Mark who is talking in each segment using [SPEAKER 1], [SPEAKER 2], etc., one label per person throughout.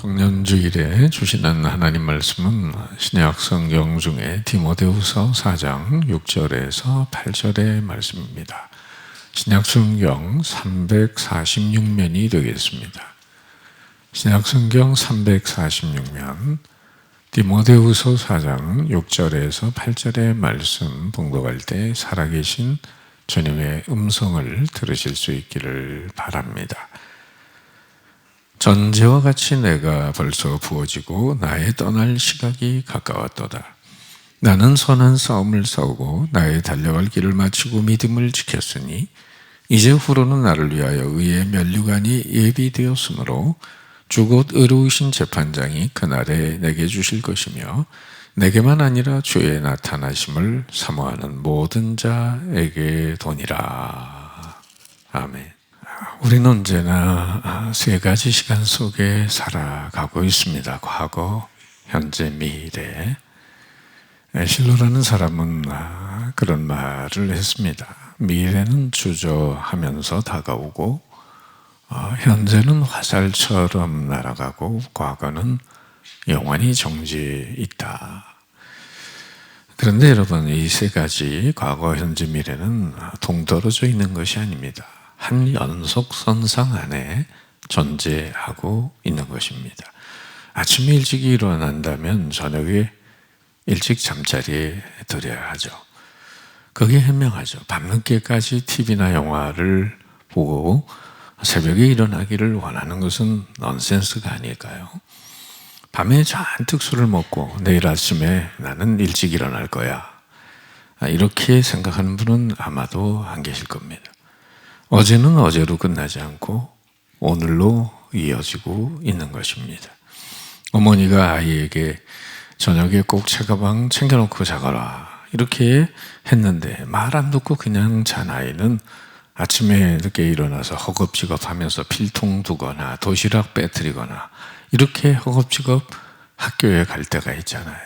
[SPEAKER 1] 성년주일에 주시는 하나님 말씀은 신약 성경 중에 디모데후서 4장 6절에서 8절의 말씀입니다. 신약 성경 346면이 되겠습니다. 신약 성경 346면 디모데후서 4장 6절에서 8절의 말씀 봉독할 때 살아계신 주님의 음성을 들으실 수 있기를 바랍니다. 전제와 같이 내가 벌써 부어지고 나의 떠날 시각이 가까웠도다. 나는 선한 싸움을 싸우고 나의 달려갈 길을 마치고 믿음을 지켰으니 이제 후로는 나를 위하여 의의 면류관이 예비되었으므로 주 곧 의로우신 재판장이 그날에 내게 주실 것이며 내게만 아니라 주의 나타나심을 사모하는 모든 자에게 도니라. 아멘. 우리는 언제나 세 가지 시간 속에 살아가고 있습니다. 과거, 현재, 미래. 에실로라는 사람은 그런 말을 했습니다. 미래는 주저하면서 다가오고 현재는 화살처럼 날아가고 과거는 영원히 정지해 있다. 그런데 여러분, 이 세 가지 과거, 현재, 미래는 동떨어져 있는 것이 아닙니다. 한 연속선상 안에 존재하고 있는 것입니다. 아침에 일찍 일어난다면 저녁에 일찍 잠자리에 들어야 하죠. 그게 현명하죠. 밤늦게까지 TV나 영화를 보고 새벽에 일어나기를 원하는 것은 넌센스가 아닐까요? 밤에 잔뜩 술을 먹고 내일 아침에 나는 일찍 일어날 거야, 이렇게 생각하는 분은 아마도 안 계실 겁니다. 어제는 어제로 끝나지 않고 오늘로 이어지고 있는 것입니다. 어머니가 아이에게 저녁에 꼭 책가방 챙겨놓고 자거라 이렇게 했는데 말 안 듣고 그냥 잔 아이는 아침에 늦게 일어나서 허겁지겁하면서 필통 두거나 도시락 빼뜨리거나 이렇게 허겁지겁 학교에 갈 때가 있잖아요.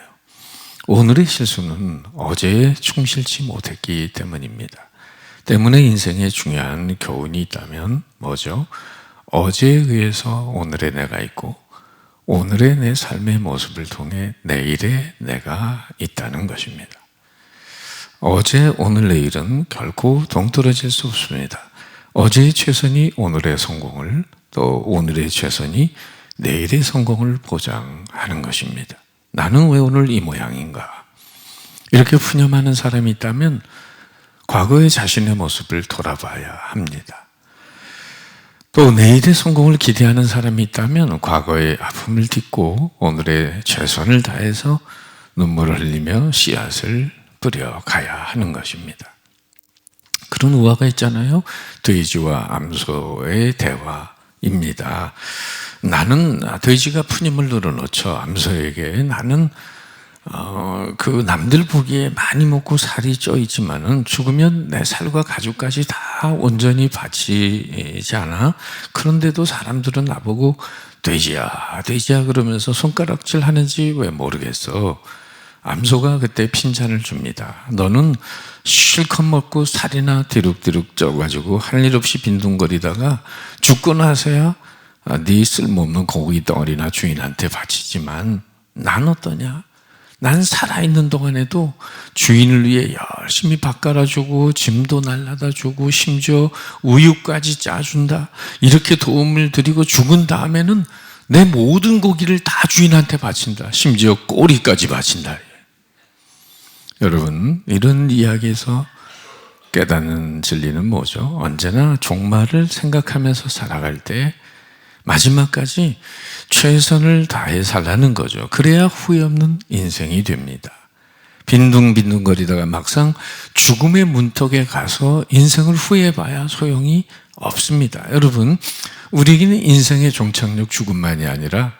[SPEAKER 1] 오늘의 실수는 어제에 충실치 못했기 때문입니다. 때문에 인생에 중요한 교훈이 있다면 뭐죠? 어제에 의해서 오늘의 내가 있고 오늘의 내 삶의 모습을 통해 내일의 내가 있다는 것입니다. 어제, 오늘, 내일은 결코 동떨어질 수 없습니다. 어제의 최선이 오늘의 성공을, 또 오늘의 최선이 내일의 성공을 보장하는 것입니다. 나는 왜 오늘 이 모양인가? 이렇게 푸념하는 사람이 있다면 과거의 자신의 모습을 돌아봐야 합니다. 또 내일의 성공을 기대하는 사람이 있다면 과거의 아픔을 딛고 오늘의 최선을 다해서 눈물을 흘리며 씨앗을 뿌려가야 하는 것입니다. 그런 우화가 있잖아요. 돼지와 암소의 대화입니다. 나는 돼지가 푸념을 늘어놓죠. 암소에게 나는 그 남들 보기에 많이 먹고 살이 쪄 있지만은 죽으면 내 살과 가죽까지 다 온전히 바치지 않아? 그런데도 사람들은 나보고 돼지야, 돼지야 그러면서 손가락질 하는지 왜 모르겠어. 암소가 그때 핀잔을 줍니다. 너는 실컷 먹고 살이나 디룩디룩 쪄가지고 할 일 없이 빈둥거리다가 죽고 나서야 네 쓸모없는 고기 덩어리나 주인한테 바치지만 난 어떠냐? 난 살아있는 동안에도 주인을 위해 열심히 밥 갈아주고 짐도 날라다 주고 심지어 우유까지 짜준다. 이렇게 도움을 드리고 죽은 다음에는 내 모든 고기를 다 주인한테 바친다. 심지어 꼬리까지 바친다. 여러분, 이런 이야기에서 깨닫는 진리는 뭐죠? 언제나 종말을 생각하면서 살아갈 때 마지막까지 최선을 다해 살라는 거죠. 그래야 후회 없는 인생이 됩니다. 빈둥빈둥거리다가 막상 죽음의 문턱에 가서 인생을 후회해봐야 소용이 없습니다. 여러분, 우리에게는 인생의 종착역 죽음만이 아니라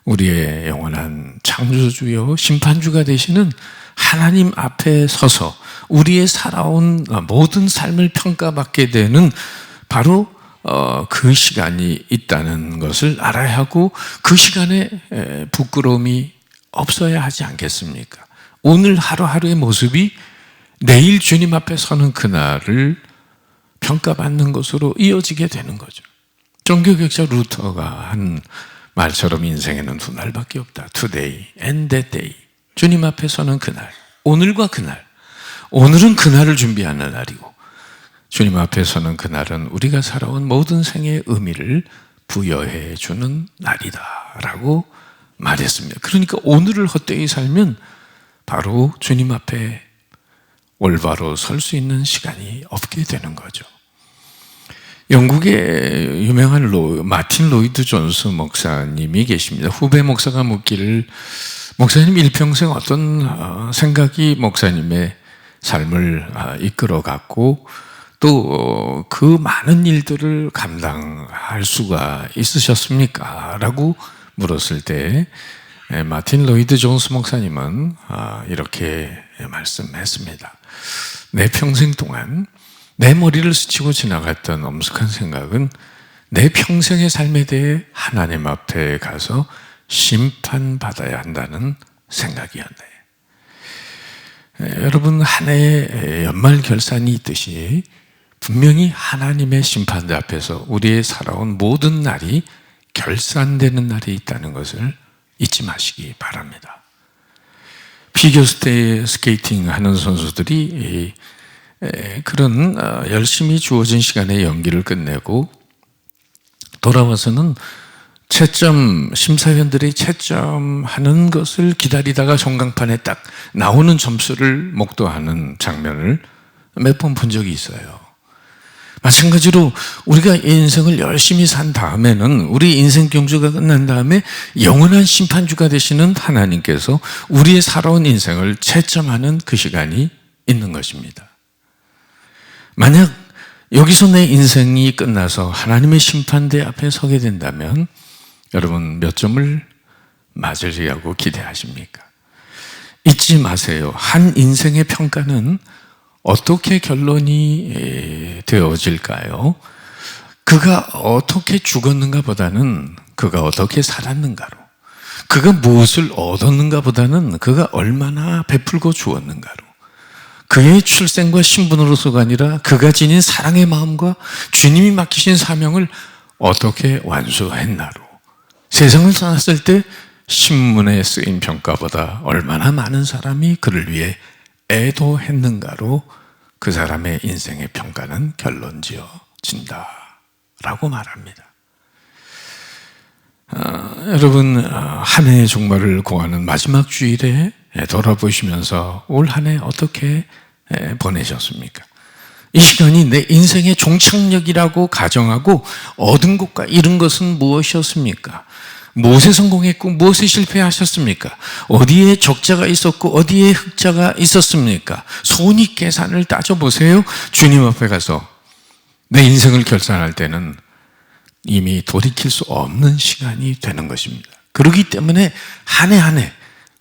[SPEAKER 1] 우리의 영원한 창조주요 심판주가 되시는 하나님 앞에 서서 우리의 살아온 모든 삶을 평가받게 되는 바로 그 시간이 있다는 것을 알아야 하고 그 시간에 부끄러움이 없어야 하지 않겠습니까? 오늘 하루하루의 모습이 내일 주님 앞에 서는 그날을 평가받는 것으로 이어지게 되는 거죠. 종교개혁자 루터가 한 말처럼 인생에는 두 날밖에 없다. Today and that day. 주님 앞에 서는 그날, 오늘과 그날. 오늘은 그날을 준비하는 날이고 주님 앞에 서는 그날은 우리가 살아온 모든 생의 의미를 부여해 주는 날이다 라고 말했습니다. 그러니까 오늘을 헛되이 살면 바로 주님 앞에 올바로 설 수 있는 시간이 없게 되는 거죠. 영국의 유명한 마틴 로이드 존스 목사님이 계십니다. 후배 목사가 묻기를 목사님 일평생 어떤 생각이 목사님의 삶을 이끌어갔고 또 그 많은 일들을 감당할 수가 있으셨습니까? 라고 물었을 때 마틴 로이드 존스 목사님은 이렇게 말씀했습니다. 내 평생 동안 내 머리를 스치고 지나갔던 엄숙한 생각은 내 평생의 삶에 대해 하나님 앞에 가서 심판받아야 한다는 생각이었네. 여러분, 한 해의 연말 결산이 있듯이 분명히 하나님의 심판대 앞에서 우리의 살아온 모든 날이 결산되는 날이 있다는 것을 잊지 마시기 바랍니다. 피겨 스케이팅 하는 선수들이 그런 열심히 주어진 시간에 연기를 끝내고 돌아와서는 심사위원들이 채점하는 것을 기다리다가 전광판에 딱 나오는 점수를 목도하는 장면을 몇 번 본 적이 있어요. 마찬가지로 우리가 인생을 열심히 산 다음에는 우리 인생 경주가 끝난 다음에 영원한 심판주가 되시는 하나님께서 우리의 살아온 인생을 채점하는 그 시간이 있는 것입니다. 만약 여기서 내 인생이 끝나서 하나님의 심판대 앞에 서게 된다면 여러분 몇 점을 맞으리라고 기대하십니까? 잊지 마세요. 한 인생의 평가는 어떻게 결론이 되어질까요? 그가 어떻게 죽었는가 보다는 그가 어떻게 살았는가로, 그가 무엇을 얻었는가 보다는 그가 얼마나 베풀고 주었는가로, 그의 출생과 신분으로서가 아니라 그가 지닌 사랑의 마음과 주님이 맡기신 사명을 어떻게 완수했나로, 세상을 떠났을 때 신문에 쓰인 평가보다 얼마나 많은 사람이 그를 위해 애도했는가로 그 사람의 인생의 평가는 결론지어진다 라고 말합니다. 여러분, 한 해의 종말을 고하는 마지막 주일에 돌아보시면서 올 한 해 어떻게 보내셨습니까? 이 시간이 내 인생의 종착역이라고 가정하고 얻은 것과 잃은 것은 무엇이었습니까? 무엇에 성공했고 무엇에 실패하셨습니까? 어디에 적자가 있었고 어디에 흑자가 있었습니까? 손익 계산을 따져보세요. 주님 앞에 가서 내 인생을 결산할 때는 이미 돌이킬 수 없는 시간이 되는 것입니다. 그렇기 때문에 한 해 한 해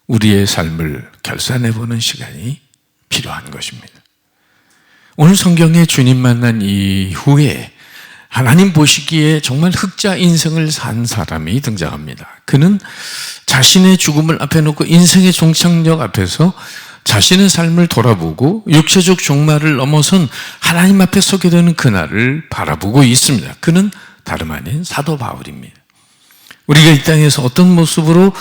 [SPEAKER 1] 우리의 삶을 결산해보는 시간이 필요한 것입니다. 오늘 성경에 주님 만난 이후에 하나님 보시기에 정말 흑자 인생을 산 사람이 등장합니다. 그는 자신의 죽음을 앞에 놓고 인생의 종착역 앞에서 자신의 삶을 돌아보고 육체적 종말을 넘어선 하나님 앞에 서게 되는 그날을 바라보고 있습니다. 그는 다름 아닌 사도 바울입니다. 우리가 이 땅에서 어떤 모습으로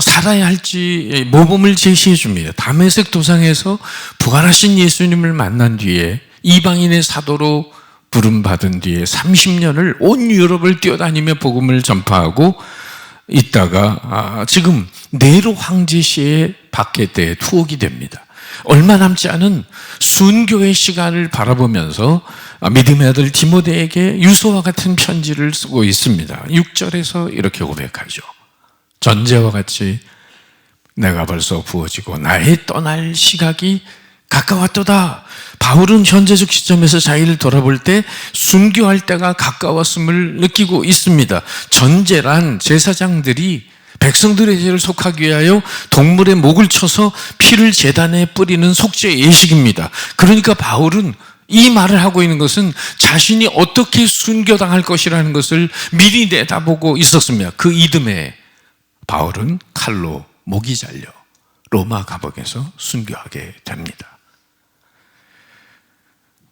[SPEAKER 1] 살아야 할지 모범을 제시해 줍니다. 다메섹 도상에서 부활하신 예수님을 만난 뒤에 이방인의 사도로 부름받은 뒤에 30년을 온 유럽을 뛰어다니며 복음을 전파하고 있다가 지금 네로 황제시에 받게 돼 투옥이 됩니다. 얼마 남지 않은 순교의 시간을 바라보면서 믿음의 아들 디모데에게 유서와 같은 편지를 쓰고 있습니다. 6절에서 이렇게 고백하죠. 전제와 같이 내가 벌써 부어지고 나의 떠날 시각이 가까웠도다. 바울은 현재적 시점에서 자기를 돌아볼 때 순교할 때가 가까웠음을 느끼고 있습니다. 전제란 제사장들이 백성들의 죄를 속하기 위하여 동물의 목을 쳐서 피를 제단에 뿌리는 속죄 예식입니다. 그러니까 바울은 이 말을 하고 있는 것은 자신이 어떻게 순교당할 것이라는 것을 미리 내다보고 있었습니다. 그 이듬해 바울은 칼로 목이 잘려 로마 감옥에서 순교하게 됩니다.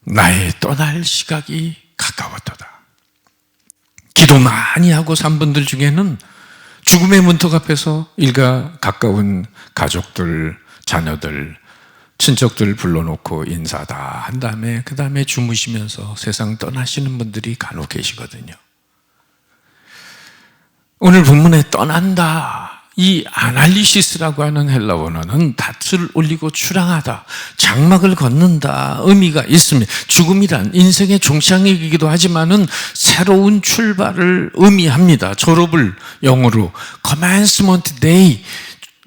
[SPEAKER 1] 나의 떠날 시각이 가까웠도다. 기도 많이 하고 산 분들 중에는 죽음의 문턱 앞에서 일가 가까운 가족들, 자녀들, 친척들 불러놓고 인사 다 한 다음에 그 다음에 주무시면서 세상 떠나시는 분들이 간혹 계시거든요. 오늘 본문에 떠난다, 이 아날리시스라고 하는 헬라 원어는 닻을 올리고 출항하다, 장막을 걷는다 의미가 있습니다. 죽음이란 인생의 종착이기도 하지만은 새로운 출발을 의미합니다. 졸업을 영어로 commencement day,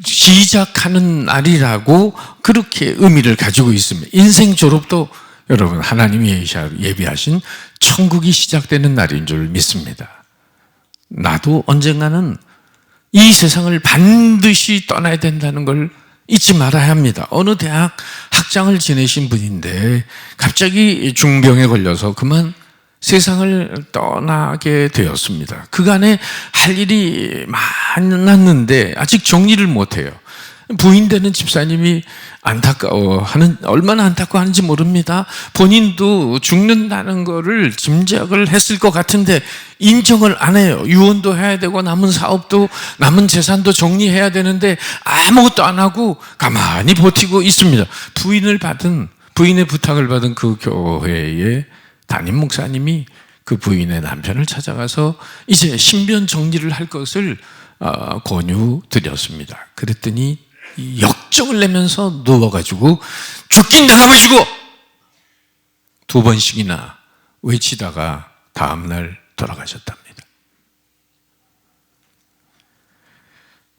[SPEAKER 1] 시작하는 날이라고 그렇게 의미를 가지고 있습니다. 인생 졸업도 여러분 하나님이 예비하신 천국이 시작되는 날인 줄 믿습니다. 나도 언젠가는 이 세상을 반드시 떠나야 된다는 걸 잊지 말아야 합니다. 어느 대학 학장을 지내신 분인데 갑자기 중병에 걸려서 그만 세상을 떠나게 되었습니다. 그간에 할 일이 많았는데 아직 정리를 못해요. 부인 되는 집사님이 얼마나 안타까워하는지 모릅니다. 본인도 죽는다는 거를 짐작을 했을 것 같은데 인정을 안 해요. 유언도 해야 되고 남은 사업도 남은 재산도 정리해야 되는데 아무것도 안 하고 가만히 버티고 있습니다. 부인의 부탁을 받은 그 교회의 담임 목사님이 그 부인의 남편을 찾아가서 이제 신변 정리를 할 것을 권유드렸습니다. 그랬더니 역정을 내면서 누워가지고 죽긴 내가 왜 죽어? 2번씩이나 외치다가 다음날 돌아가셨답니다.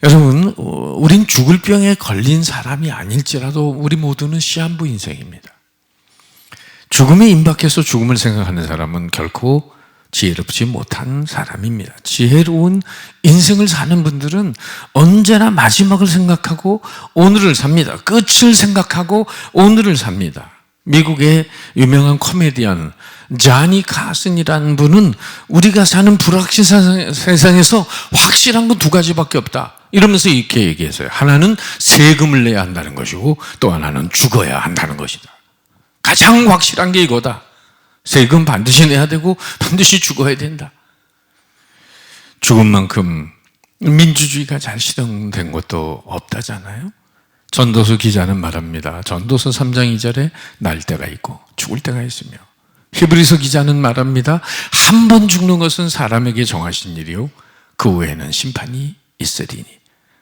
[SPEAKER 1] 여러분, 우린 죽을 병에 걸린 사람이 아닐지라도 우리 모두는 시한부 인생입니다. 죽음에 임박해서 죽음을 생각하는 사람은 결코 지혜롭지 못한 사람입니다. 지혜로운 인생을 사는 분들은 언제나 마지막을 생각하고 오늘을 삽니다. 끝을 생각하고 오늘을 삽니다. 미국의 유명한 코미디언 자니 카슨이라는 분은 우리가 사는 불확실한 세상에서 확실한 건 2가지밖에 없다 이러면서 이렇게 얘기했어요. 하나는 세금을 내야 한다는 것이고 또 하나는 죽어야 한다는 것이다. 가장 확실한 게 이거다. 세금 반드시 내야 되고 반드시 죽어야 된다. 죽음만큼 민주주의가 잘 실현된 것도 없다잖아요. 전도서 기자는 말합니다. 전도서 3장 2절에 날 때가 있고 죽을 때가 있으며, 히브리서 기자는 말합니다. 한 번 죽는 것은 사람에게 정하신 일이요 그 후에는 심판이 있으리니.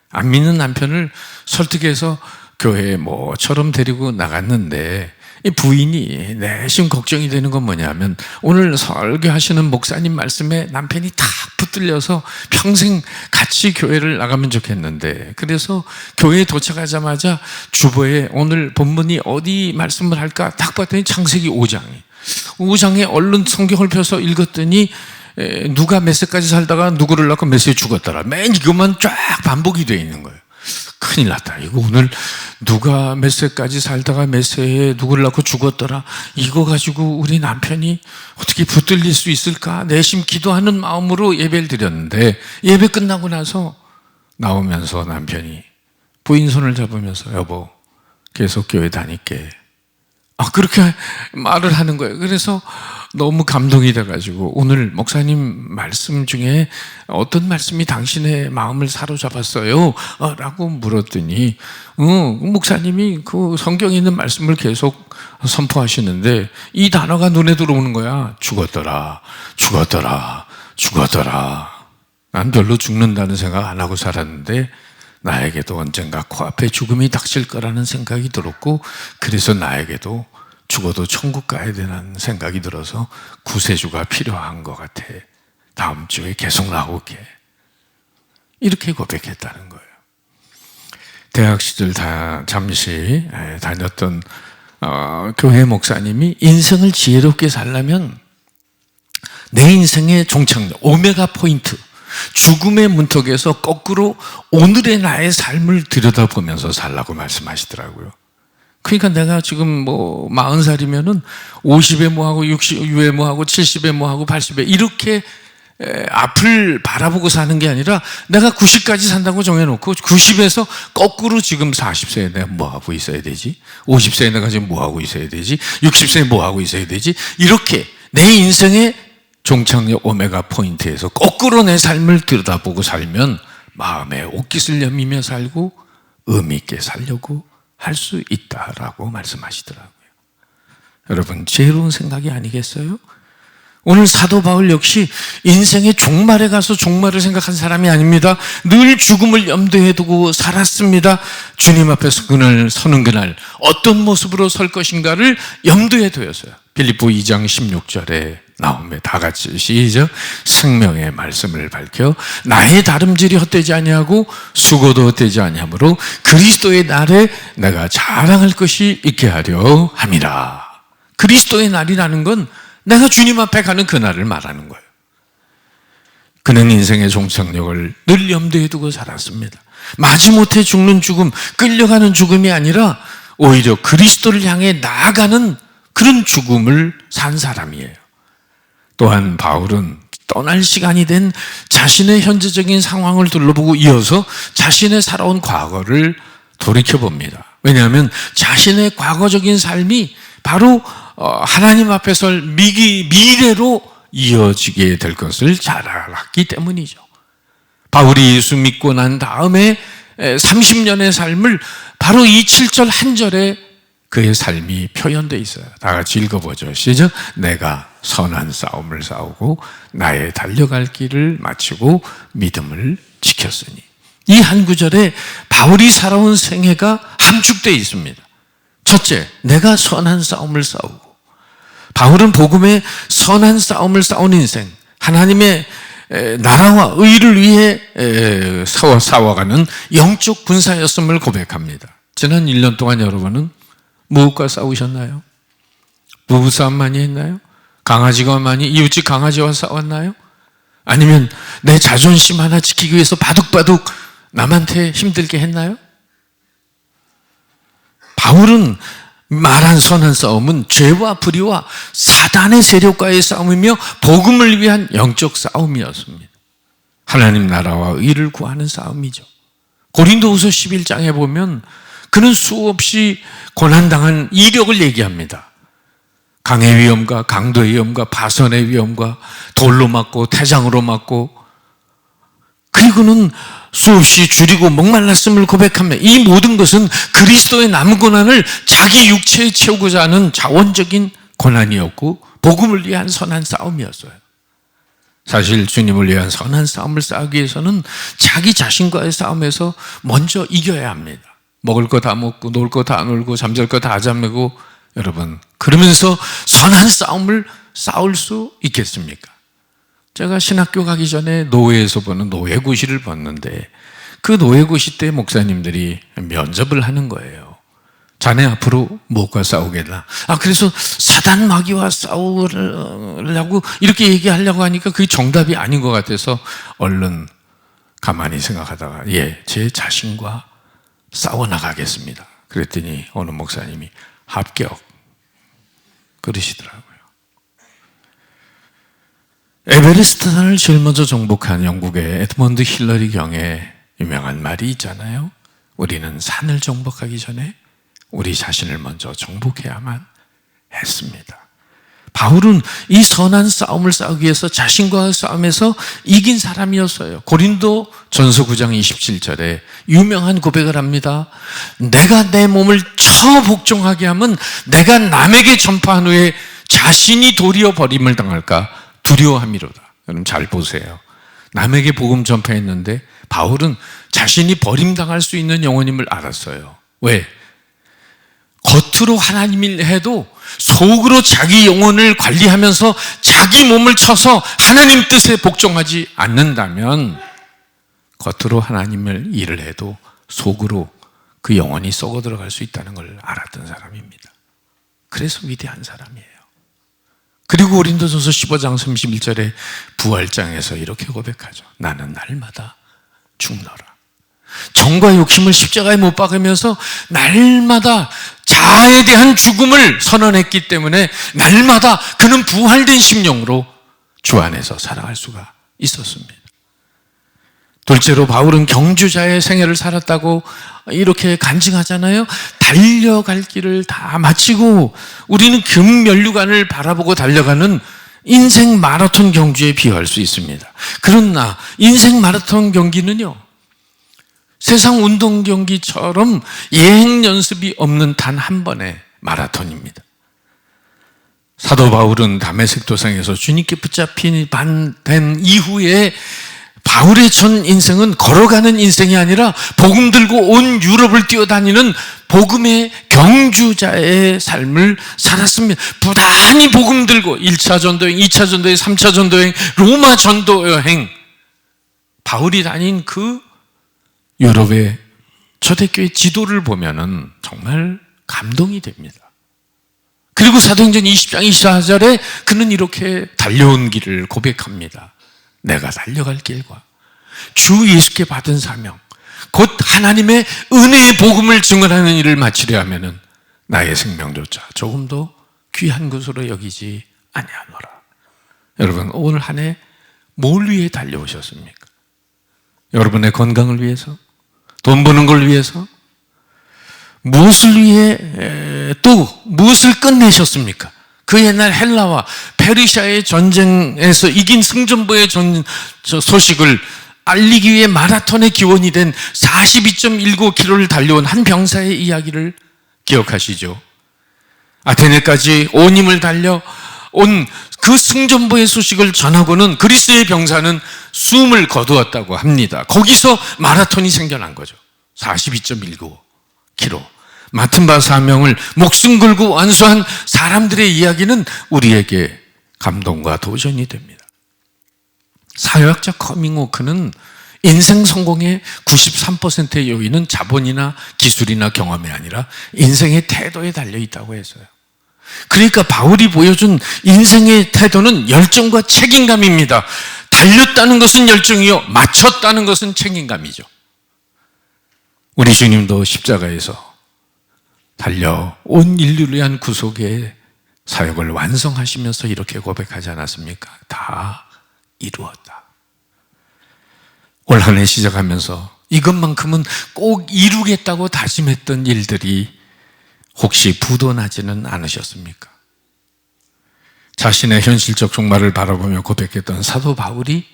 [SPEAKER 1] 안 믿는 남편을 설득해서 교회에 뭐처럼 데리고 나갔는데 이 부인이 내심 걱정이 되는 건 뭐냐면 오늘 설교하시는 목사님 말씀에 남편이 탁 붙들려서 평생 같이 교회를 나가면 좋겠는데, 그래서 교회에 도착하자마자 주보에 오늘 본문이 어디 말씀을 할까 딱 봤더니 창세기 5장에 얼른 성경을 펴서 읽었더니 누가 몇 세까지 살다가 누구를 낳고 몇 세에 죽었더라. 맨 이것만 쫙 반복이 되어 있는 거예요. 큰일 났다. 이거 오늘 누가 몇 세까지 살다가 몇 세에 누구를 낳고 죽었더라. 이거 가지고 우리 남편이 어떻게 붙들릴 수 있을까? 내심 기도하는 마음으로 예배를 드렸는데 예배 끝나고 나서 나오면서 남편이 부인 손을 잡으면서 여보 계속 교회 다닐게. 그렇게 말을 하는 거예요. 그래서 너무 감동이 돼가지고 오늘 목사님 말씀 중에 어떤 말씀이 당신의 마음을 사로잡았어요? 라고 물었더니 목사님이 그 성경에 있는 말씀을 계속 선포하시는데 이 단어가 눈에 들어오는 거야. 죽었더라. 난 별로 죽는다는 생각 안 하고 살았는데 나에게도 언젠가 코앞에 죽음이 닥칠 거라는 생각이 들었고, 그래서 나에게도 죽어도 천국 가야 되는 생각이 들어서 구세주가 필요한 것 같아. 다음 주에 계속 나오게. 이렇게 고백했다는 거예요. 대학 시절 잠시 다녔던 교회 목사님이 인생을 지혜롭게 살려면 내 인생의 종착역, 오메가 포인트, 죽음의 문턱에서 거꾸로 오늘의 나의 삶을 들여다보면서 살라고 말씀하시더라고요. 그러니까 내가 지금 40살이면은 50에 뭐하고 60에 뭐하고 70에 뭐하고 80에 이렇게 앞을 바라보고 사는 게 아니라 내가 90까지 산다고 정해놓고 90에서 거꾸로 지금 40세에 내가 뭐하고 있어야 되지? 50세에 내가 지금 뭐하고 있어야 되지? 60세에 뭐하고 있어야 되지? 이렇게 내 인생의 종착역 오메가 포인트에서 거꾸로 내 삶을 들여다보고 살면 마음에 옷깃을 여미며 살고 의미 있게 살려고 할 수 있다라고 말씀하시더라고요. 여러분, 지혜로운 생각이 아니겠어요? 오늘 사도 바울 역시 인생의 종말에 가서 종말을 생각한 사람이 아닙니다. 늘 죽음을 염두에 두고 살았습니다. 주님 앞에서 그날 서는 그날 어떤 모습으로 설 것인가를 염두에 두었어요. 빌립보 2장 16절에 나오면 다 같이 시작. 생명의 말씀을 밝혀 나의 다름질이 헛되지 아니하고 수고도 헛되지 아니하므로 그리스도의 날에 내가 자랑할 것이 있게 하려 함이라. 그리스도의 날이라는 건 내가 주님 앞에 가는 그날을 말하는 거예요. 그는 인생의 종착역을 늘 염두에 두고 살았습니다. 마지못해 죽는 죽음, 끌려가는 죽음이 아니라 오히려 그리스도를 향해 나아가는 그런 죽음을 산 사람이에요. 또한 바울은 떠날 시간이 된 자신의 현재적인 상황을 둘러보고 이어서 자신의 살아온 과거를 돌이켜봅니다. 왜냐하면 자신의 과거적인 삶이 바로 하나님 앞에 설 미래로 이어지게 될 것을 잘 알았기 때문이죠. 바울이 예수 믿고 난 다음에 30년의 삶을 바로 이 7절 한 절에 그의 삶이 표현되어 있어요. 다 같이 읽어보죠. 시작. 내가 선한 싸움을 싸우고 나의 달려갈 길을 마치고 믿음을 지켰으니. 이 한 구절에 바울이 살아온 생애가 함축되어 있습니다. 첫째, 내가 선한 싸움을 싸우고. 바울은 복음의 선한 싸움을 싸운 인생, 하나님의 나라와 의를 위해 싸워가는 영적 군사였음을 고백합니다. 지난 1년 동안 여러분은 무엇과 싸우셨나요? 부부싸움 많이 했나요? 강아지가 많이 이웃집 강아지와 싸웠나요? 아니면 내 자존심 하나 지키기 위해서 바둑바둑 남한테 힘들게 했나요? 바울은 말한 선한 싸움은 죄와 불의와 사단의 세력과의 싸움이며 복음을 위한 영적 싸움이었습니다. 하나님 나라와 의를 구하는 싸움이죠. 고린도후서 11장에 보면 그는 수없이 고난당한 이력을 얘기합니다. 강의 위험과 강도의 위험과 파선의 위험과 돌로 맞고 태장으로 맞고, 그리고는 수없이 줄이고 목말랐음을 고백하며 이 모든 것은 그리스도의 남은 고난을 자기 육체에 채우고자 하는 자원적인 고난이었고 복음을 위한 선한 싸움이었어요. 사실 주님을 위한 선한 싸움을 싸우기 위해서는 자기 자신과의 싸움에서 먼저 이겨야 합니다. 먹을 거 다 먹고 놀 거 다 놀고 잠잘 거 다 잠들고, 여러분 그러면서 선한 싸움을 싸울 수 있겠습니까? 제가 신학교 가기 전에 노회에서 보는 노회고시를 봤는데 그 노회고시 때 목사님들이 면접을 하는 거예요. 자네 앞으로 무엇과 싸우겠나? 그래서 사단 마귀와 싸우려고 이렇게 얘기하려고 하니까 그게 정답이 아닌 것 같아서 얼른 가만히 생각하다가 제 자신과 싸워나가겠습니다. 그랬더니 어느 목사님이 합격 그러시더라고요. 에베레스트 산을 제일 먼저 정복한 영국의 에드먼드 힐러리 경의 유명한 말이 있잖아요. 우리는 산을 정복하기 전에 우리 자신을 먼저 정복해야만 했습니다. 바울은 이 선한 싸움을 싸우기 위해서 자신과의 싸움에서 이긴 사람이었어요. 고린도 전서 9장 27절에 유명한 고백을 합니다. 내가 내 몸을 처복종하게 하면 내가 남에게 전파한 후에 자신이 도리어 버림을 당할까 두려워함이로다. 여러분 잘 보세요. 남에게 복음 전파했는데 바울은 자신이 버림당할 수 있는 영혼임을 알았어요. 왜? 겉으로 하나님을 해도 속으로 자기 영혼을 관리하면서 자기 몸을 쳐서 하나님 뜻에 복종하지 않는다면 겉으로 하나님을 일을 해도 속으로 그 영혼이 썩어 들어갈 수 있다는 걸 알았던 사람입니다. 그래서 위대한 사람이에요. 그리고 고린도전서 15장 31절에 부활장에서 이렇게 고백하죠. 나는 날마다 죽노라. 정과 욕심을 십자가에 못 박으면서 날마다 자아에 대한 죽음을 선언했기 때문에 날마다 그는 부활된 심령으로 주 안에서 살아갈 수가 있었습니다. 둘째로 바울은 경주자의 생애를 살았다고 이렇게 간증하잖아요. 달려갈 길을 다 마치고 우리는 금면류관을 바라보고 달려가는 인생 마라톤 경주에 비유할 수 있습니다. 그러나 인생 마라톤 경기는요, 세상 운동 경기처럼 예행 연습이 없는 단 한 번의 마라톤입니다. 사도 바울은 다메섹 도상에서 주님께 붙잡힌 된 이후에 바울의 전 인생은 걸어가는 인생이 아니라 복음 들고 온 유럽을 뛰어다니는 복음의 경주자의 삶을 살았습니다. 부단히 복음 들고 1차 전도행, 2차 전도행, 3차 전도행, 로마 전도 여행, 바울이 다닌 그 유럽의 초대교회 지도를 보면은 정말 감동이 됩니다. 그리고 사도행전 20장 24절에 그는 이렇게 달려온 길을 고백합니다. 내가 달려갈 길과 주 예수께 받은 사명, 곧 하나님의 은혜의 복음을 증언하는 일을 마치려 하면은 나의 생명조차 조금도 귀한 것으로 여기지 아니하노라. 여러분, 오늘 한 해 뭘 위해 달려오셨습니까? 여러분의 건강을 위해서? 돈 버는 걸 위해서? 무엇을 위해 또 무엇을 끝내셨습니까? 그 옛날 헬라와 페르시아의 전쟁에서 이긴 승전보의 소식을 알리기 위해 마라톤의 기원이 된 42.19km를 달려온 한 병사의 이야기를 기억하시죠? 아테네까지 온 힘을 달려 온 그 승전보의 소식을 전하고는 그리스의 병사는 숨을 거두었다고 합니다. 거기서 마라톤이 생겨난 거죠. 42.19km. 맡은 바 사명을 목숨 걸고 완수한 사람들의 이야기는 우리에게 감동과 도전이 됩니다. 사회학자 커밍워크는 인생 성공의 93%의 요인은 자본이나 기술이나 경험이 아니라 인생의 태도에 달려 있다고 했어요. 그러니까 바울이 보여준 인생의 태도는 열정과 책임감입니다. 달렸다는 것은 열정이요, 마쳤다는 것은 책임감이죠. 우리 주님도 십자가에서 달려 온 인류를 위한 구속의 사역을 완성하시면서 이렇게 고백하지 않았습니까? 다 이루었다. 올 한 해 시작하면서 이것만큼은 꼭 이루겠다고 다짐했던 일들이 혹시 부도나지는 않으셨습니까? 자신의 현실적 종말을 바라보며 고백했던 사도 바울이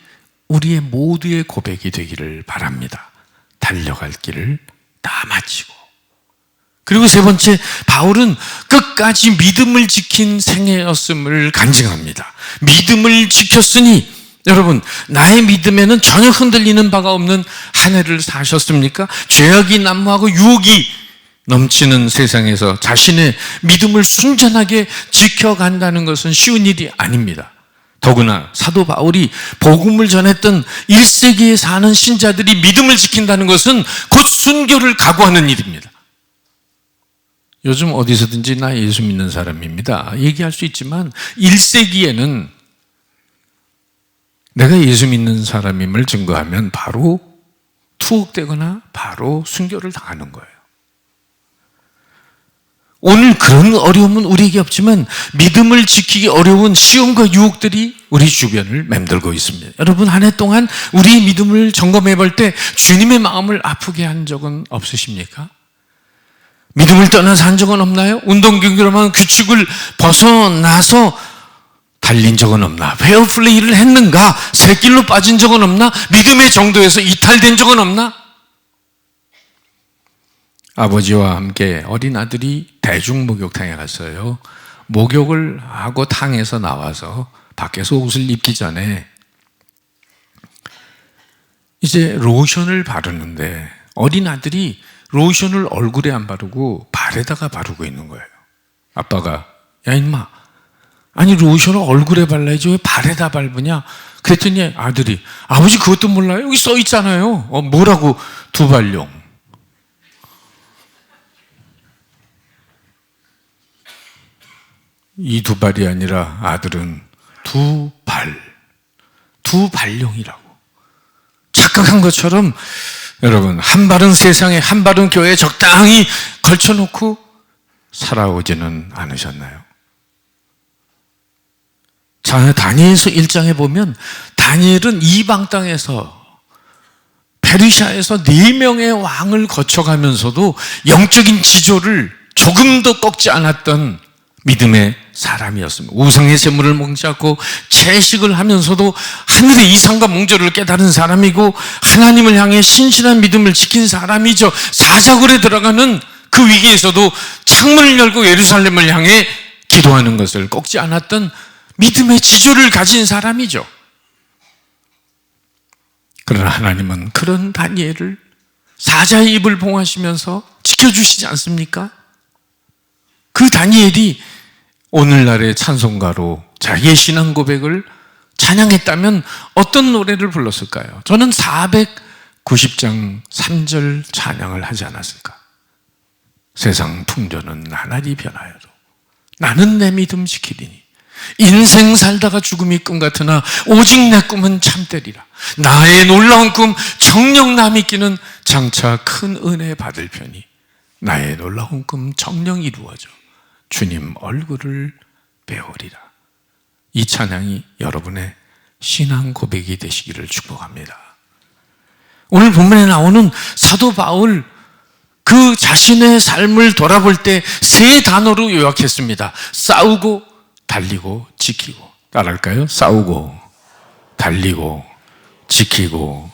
[SPEAKER 1] 우리의 모두의 고백이 되기를 바랍니다. 달려갈 길을 다 마치고. 그리고 세 번째, 바울은 끝까지 믿음을 지킨 생애였음을 간증합니다. 믿음을 지켰으니, 여러분, 나의 믿음에는 전혀 흔들리는 바가 없는 한 해를 사셨습니까? 죄악이 난무하고 유혹이 넘치는 세상에서 자신의 믿음을 순전하게 지켜간다는 것은 쉬운 일이 아닙니다. 더구나 사도 바울이 복음을 전했던 1세기에 사는 신자들이 믿음을 지킨다는 것은 곧 순교를 각오하는 일입니다. 요즘 어디서든지 나 예수 믿는 사람입니다 얘기할 수 있지만 1세기에는 내가 예수 믿는 사람임을 증거하면 바로 투옥되거나 바로 순교를 당하는 거예요. 오늘 그런 어려움은 우리에게 없지만 믿음을 지키기 어려운 시험과 유혹들이 우리 주변을 맴돌고 있습니다. 여러분, 한 해 동안 우리의 믿음을 점검해 볼 때 주님의 마음을 아프게 한 적은 없으십니까? 믿음을 떠나서 한 적은 없나요? 운동 경기로만 규칙을 벗어나서 달린 적은 없나? 페어플레이를 했는가? 새길로 빠진 적은 없나? 믿음의 정도에서 이탈된 적은 없나? 아버지와 함께 어린 아들이 대중목욕탕에 갔어요. 목욕을 하고 탕에서 나와서 밖에서 옷을 입기 전에 이제 로션을 바르는데 어린 아들이 로션을 얼굴에 안 바르고 발에다가 바르고 있는 거예요. 아빠가, 야 임마, 아니 로션을 얼굴에 발라야지 왜 발에다 밟으냐? 그랬더니 아들이, 아버지 그것도 몰라요? 여기 써 있잖아요. 뭐라고? 두발용. 이 두 발이 아니라 아들은 두 발용이라고 착각한 것처럼 여러분, 한 발은 세상에 한 발은 교회에 적당히 걸쳐놓고 살아오지는 않으셨나요? 자, 다니엘서 1장에 보면 다니엘은 이방 땅에서 페르시아에서 4명의 왕을 거쳐가면서도 영적인 지조를 조금도 꺾지 않았던 믿음의 사람이었습니다. 우상의 재물을 몽시하고 채식을 하면서도 하늘의 이상과 몽조를 깨달은 사람이고 하나님을 향해 신실한 믿음을 지킨 사람이죠. 사자굴에 들어가는 그 위기에서도 창문을 열고 예루살렘을 향해 기도하는 것을 꺾지 않았던 믿음의 지조를 가진 사람이죠. 그러나 하나님은 그런 다니엘을 사자의 입을 봉하시면서 지켜주시지 않습니까? 그 다니엘이 오늘날의 찬송가로 자기의 신앙 고백을 찬양했다면 어떤 노래를 불렀을까요? 저는 490장 3절 찬양을 하지 않았을까? 세상 풍조는 나날이 변하여도 나는 내 믿음 지키리니 인생 살다가 죽음이 꿈 같으나 오직 내 꿈은 참되리라. 나의 놀라운 꿈 정녕 나 믿기는 장차 큰 은혜 받을 편이 나의 놀라운 꿈 정녕 이루어져 주님 얼굴을 배우리라. 이 찬양이 여러분의 신앙 고백이 되시기를 축복합니다. 오늘 본문에 나오는 사도 바울 그 자신의 삶을 돌아볼 때 세 단어로 요약했습니다. 싸우고 달리고 지키고. 따라할까요? 싸우고 달리고 지키고.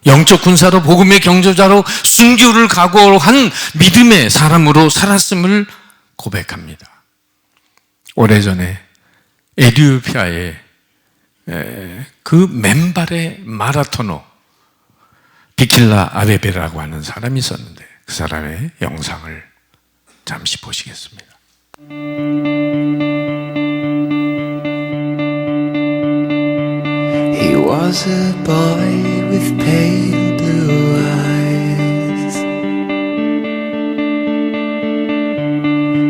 [SPEAKER 1] 영적 군사로 복음의 경조자로 순교를 각오한 믿음의 사람으로 살았음을 고백합니다. 오래전에 에티오피아의 그 맨발의 마라토너 비킬라 아베베라고 하는 사람이 있었는데 그 사람의 영상을 잠시 보시겠습니다.
[SPEAKER 2] He was a boy with pale blue eyes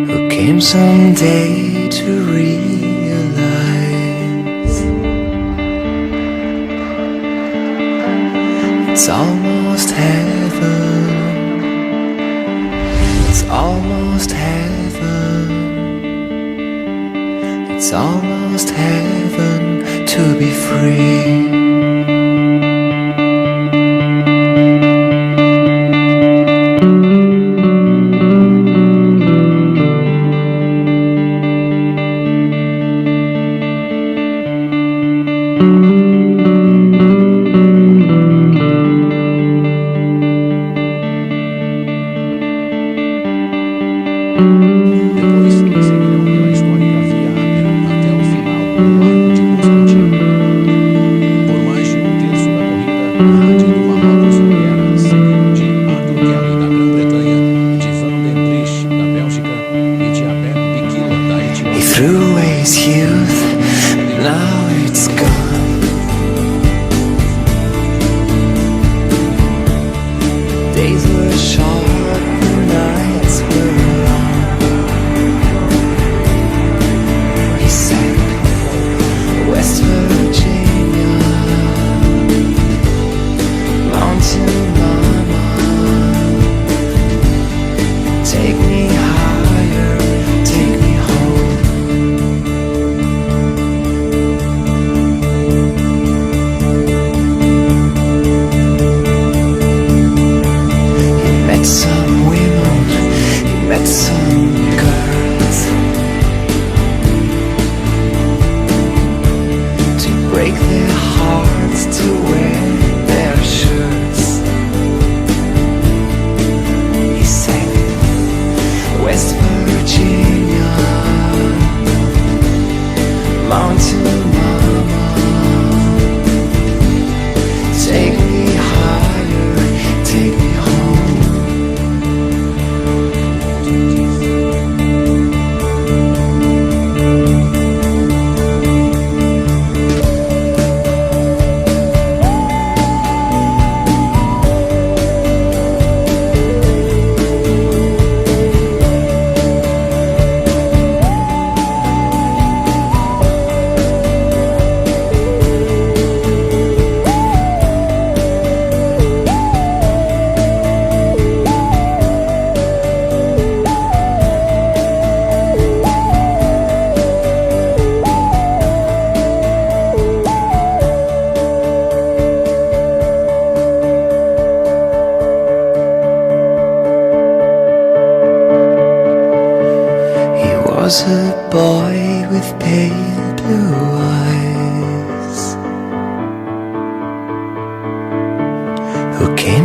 [SPEAKER 2] who came someday to realize it's almost heaven, it's almost heaven, it's almost heaven to be free.
[SPEAKER 3] Depois que seguirão pela historiografia até o final do arco de Constantino.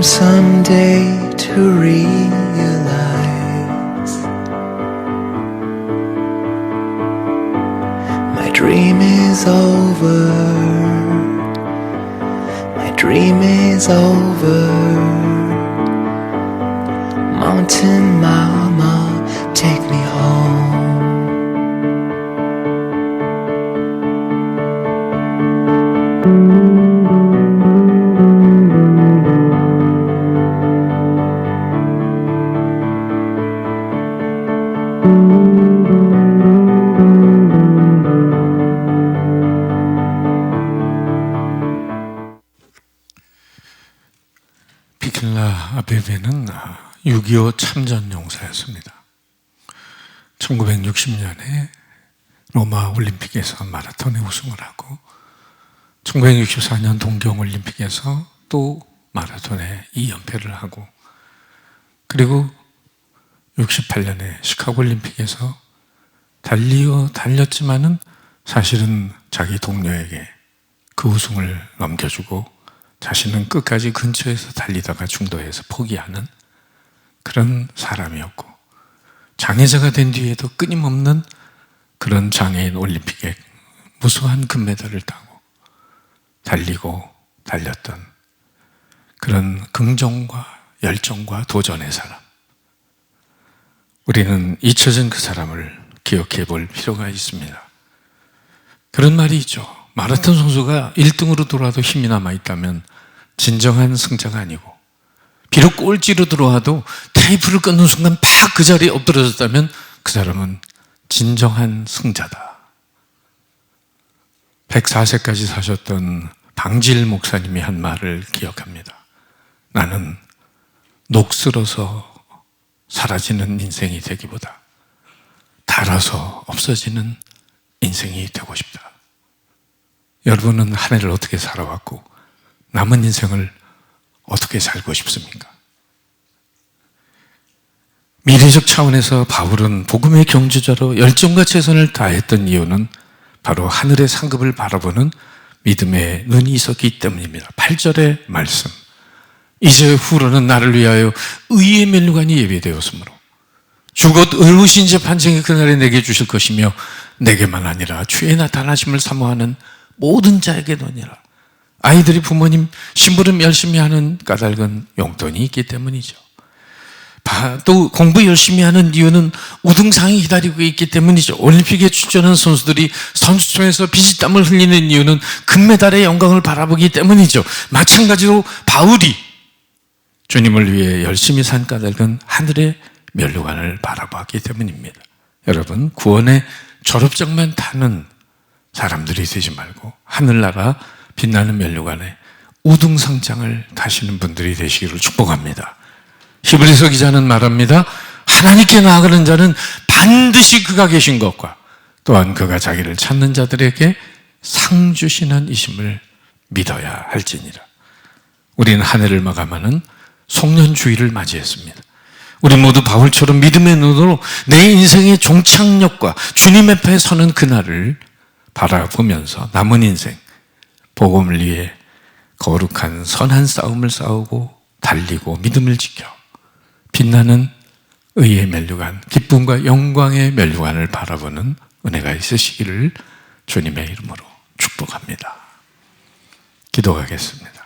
[SPEAKER 2] dream someday to realize my dream is over. My dream is over. Mountain mama, take me home.
[SPEAKER 1] 비킬라 아베베는 6.25 참전용사였습니다. 1960년에 로마 올림픽에서 마라톤에 우승을 하고 1964년 동경올림픽에서 또 마라톤에 2연패를 하고 그리고 68년에 시카고 올림픽에서 달렸지만은 사실은 자기 동료에게 그 우승을 넘겨주고 자신은 끝까지 근처에서 달리다가 중도에서 포기하는 그런 사람이었고 장애자가 된 뒤에도 끊임없는 그런 장애인 올림픽에 무수한 금메달을 따고 달리고 달렸던 그런 긍정과 열정과 도전의 사람. 우리는 잊혀진 그 사람을 기억해 볼 필요가 있습니다. 그런 말이 있죠. 마라톤 선수가 1등으로 돌아도 힘이 남아있다면 진정한 승자가 아니고 비록 꼴찌로 들어와도 테이프를 끊는 순간 팍 그 자리에 엎드러졌다면 그 사람은 진정한 승자다. 104세까지 사셨던 방질 목사님이 한 말을 기억합니다. 나는 녹슬어서 사라지는 인생이 되기보다 닳아서 없어지는 인생이 되고 싶다. 여러분은 한 해를 어떻게 살아왔고 남은 인생을 어떻게 살고 싶습니까? 미래적 차원에서 바울은 복음의 경주자로 열정과 최선을 다했던 이유는 바로 하늘의 상급을 바라보는 믿음의 눈이 있었기 때문입니다. 8절의 말씀, 이제 후로는 나를 위하여 의의 면류관이 예비되었으므로 주 곧 의로우신 재판정의 그날에 내게 주실 것이며 내게만 아니라 주의 나타나심을 사모하는 모든 자에게도니라. 아이들이 부모님 심부름 열심히 하는 까닭은 용돈이 있기 때문이죠. 또 공부 열심히 하는 이유는 우등상이 기다리고 있기 때문이죠. 올림픽에 출전한 선수들이 선수촌에서 피지땀을 흘리는 이유는 금메달의 영광을 바라보기 때문이죠. 마찬가지로 바울이 주님을 위해 열심히 산 까닭은 하늘의 면류관을 바라보았기 때문입니다. 여러분, 구원의 졸업장만 타는 사람들이 되지 말고 하늘나라 빛나는 면류관에 우등상장을 타시는 분들이 되시기를 축복합니다. 히브리서 기자는 말합니다. 하나님께 나아가는 자는 반드시 그가 계신 것과 또한 그가 자기를 찾는 자들에게 상 주시는 이심을 믿어야 할지니라. 우리는 한 해를 마감하는 송년주의를 맞이했습니다. 우리 모두 바울처럼 믿음의 눈으로 내 인생의 종착역과 주님 앞에 서는 그날을 바라보면서 남은 인생 복음을 위해 거룩한 선한 싸움을 싸우고 달리고 믿음을 지켜 빛나는 의의 면류관, 기쁨과 영광의 면류관을 바라보는 은혜가 있으시기를 주님의 이름으로 축복합니다. 기도하겠습니다.